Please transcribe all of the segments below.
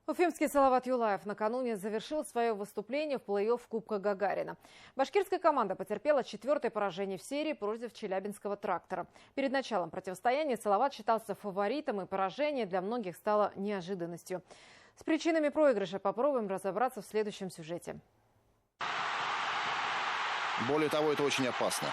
Уфимский Салават Юлаев накануне завершил свое выступление в плей-офф Кубка Гагарина. Башкирская команда потерпела 4-е поражение в серии против Челябинского «Трактора». Перед началом противостояния Салават считался фаворитом, и поражение для многих стало неожиданностью. С причинами проигрыша попробуем разобраться в следующем сюжете. Более того, это очень опасно.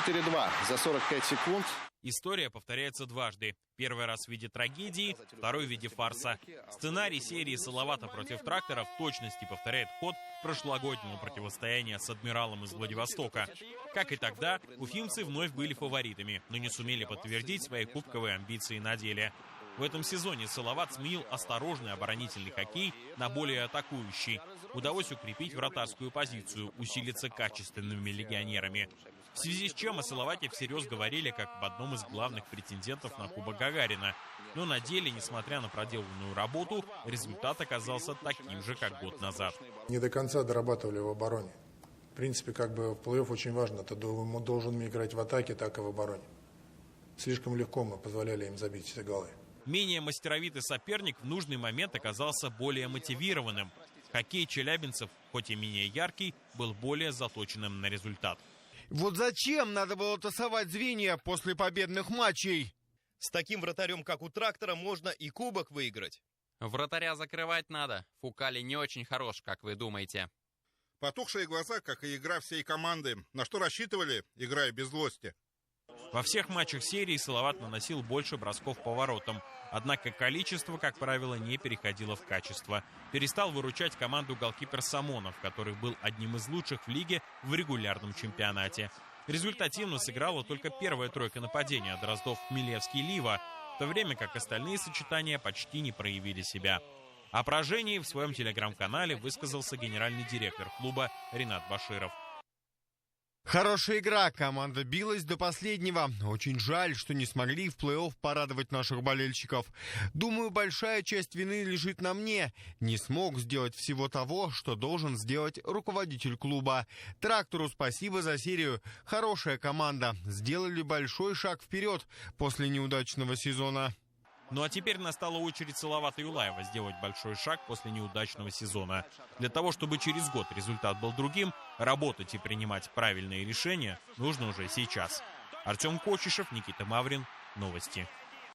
4-2 за 45 секунд. История повторяется дважды. Первый раз в виде трагедии, второй в виде фарса. Сценарий серии Салавата против «Трактора» в точности повторяет ход прошлогоднего противостояния с «Адмиралом» из Владивостока. Как и тогда, уфимцы вновь были фаворитами, но не сумели подтвердить свои кубковые амбиции на деле. В этом сезоне Салават сменил осторожный оборонительный хоккей на более атакующий. Удалось укрепить вратарскую позицию, усилиться качественными легионерами. В связи с чем о Салавате всерьез говорили как об одном из главных претендентов на Кубок Гагарина. Но на деле, несмотря на проделанную работу, результат оказался таким же, как год назад. Не до конца дорабатывали в обороне. В принципе, в плей-офф очень важно. Ты должен играть в атаке, так и в обороне. Слишком легко мы позволяли им забить все голы. Менее мастеровитый соперник в нужный момент оказался более мотивированным. Хоккей челябинцев, хоть и менее яркий, был более заточенным на результат. Вот зачем надо было тасовать звенья после победных матчей? С таким вратарем, как у «Трактора», можно и кубок выиграть. Вратаря закрывать надо. Фукали не очень хорош, как вы думаете. Потухшие глаза, как и игра всей команды. На что рассчитывали, играя без злости? Во всех матчах серии Салават наносил больше бросков по воротам. Однако количество, как правило, не переходило в качество. Перестал выручать команду голкипер Самонов, который был одним из лучших в лиге в регулярном чемпионате. Результативно сыграла только первая тройка нападения: Дроздов, Хмелевский, Лива, в то время как остальные сочетания почти не проявили себя. О поражении в своем телеграм-канале высказался генеральный директор клуба Ринат Баширов. Хорошая игра, команда билась до последнего. Очень жаль, что не смогли в плей-офф порадовать наших болельщиков. Думаю, большая часть вины лежит на мне. Не смог сделать всего того, что должен сделать руководитель клуба. «Трактору» спасибо за серию. Хорошая команда. Сделали большой шаг вперед после неудачного сезона. Ну а теперь настала очередь Салавата Юлаева сделать большой шаг после неудачного сезона. Для того, чтобы через год результат был другим, работать и принимать правильные решения нужно уже сейчас. Артем Кочешев, Никита Маврин. Новости.